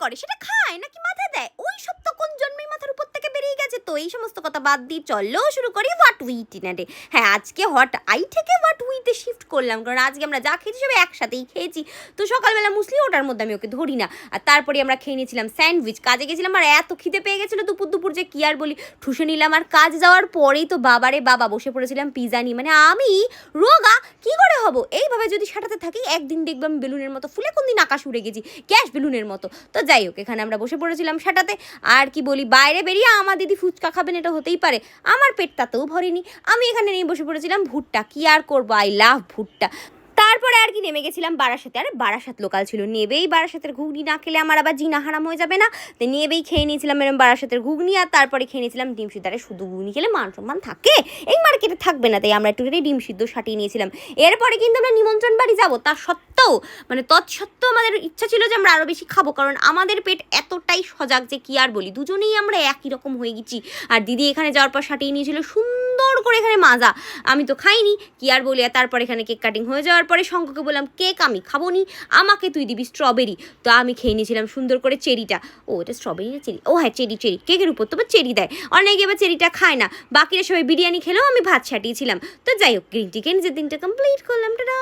করে সেটা খায় নাকি মাথা দেয়, ওই সব তো কোন জন্মেই মাথার উপর থেকে বেরিয়ে গেছে। তো এই সমস্ত কথা বাদ দিয়ে চলো শুরু করি what we it in a day. হ্যাঁ, আজকে হট আই থেকে হোয়াট উইতে শিফট করলাম, কারণ আজকে আমরা যা খেয়েছি সব একসাথেই খেয়েছি। তো সকালবেলা মুসলি, ওটার মধ্যে আমি ওকে ধরি না। আর তারপরে আমরা খেয়ে নিয়েছিলাম স্যান্ডউইচ। কাজে গেছিলাম আর এত খিদে পেয়ে গেছিলো দুপুর দুপুর যে কি আর বলি, ঠুসে নিলাম। আর কাজ যাওয়ার পরেই তো বাবারে বাবা বসে পড়েছিলাম পিজা নিয়ে। মানে আমি রোগা কি করে হব, এইভাবে যদি সাঁটাতে থাকি একদিন দেখলাম বেলুনের মতো ফুলে কোন দিন আকাশ উড়ে গেছি, গ্যাস বেলুনের মতো। তো যাই হোক, এখানে আমরা বসে পড়েছিলাম সাঁটাতে। আর কি বলি, বাইরে বেরিয়ে আমার দিদি ফুচকা খাবেন, এটা হতেই পারে, আমার পেট তাতেও ভরেনি। আমি এখানে নিয়ে বসে পড়েছিলাম ভুট্টা। কি আর করবো, আই লাভ ভুট্টা। তারপরে আর কি নেমে গেছিলাম বারাসাতে। আর বারাসাত লোকাল ছিল, নেবেই বারাসাতের ঘুগনি না খেলে আমার আবার জিনা হারাম হয়ে যাবে না। তো নেবেই খেয়ে নিয়েছিলাম এরকম বারাসাতের ঘুগনি। আর তারপরে খেয়ে নিয়েছিলাম ডিম সিদ্ধ। আরে শুধু ঘুগনি খেলে মান সম্মান থাকে এই মার্কেটে থাকবে না, তাই আমরা একটুখানি ডিম সিদ্ধ সাটিয়ে নিয়েছিলাম। এরপরে কিন্তু আমরা নিমন্ত্রণ বাড়ি যাবো, তা সত্ত্বেও মানে তৎসত্ত্বেও আমাদের ইচ্ছা ছিল যে আমরা আরও বেশি খাবো, কারণ আমাদের পেট এতটাই সজাগ যে কি আর বলি, দুজনেই আমরা একই রকম হয়ে গেছি। আর দিদি এখানে যাওয়ার পর সাটিয়ে নিয়েছিল সুন্দর করে এখানে মাজা, আমি তো খাইনি, কি আর বলি। আর তারপর এখানে কেক কাটিং হয়ে যাওয়ার পরে শঙ্ককে বললাম কেক আমি খাবো নি, আমাকে তুই দিবি স্ট্রবেরি। তো আমি খেয়ে নিয়েছিলাম সুন্দর করে চেরিটা। ও এটা স্ট্রবেরি না চেরি, ও হ্যাঁ চেরি, চেরি কেকের উপর তো চেরি দেয়, অনেকে এবার চেরিটা খায় না। বাকিরা সবাই বিরিয়ানি খেলেও আমি ভাত ছাটিয়েছিলাম। তো যাই হোক, গ্রিন টিকে নিজের দিনটা কমপ্লিট করলাম। টাটা।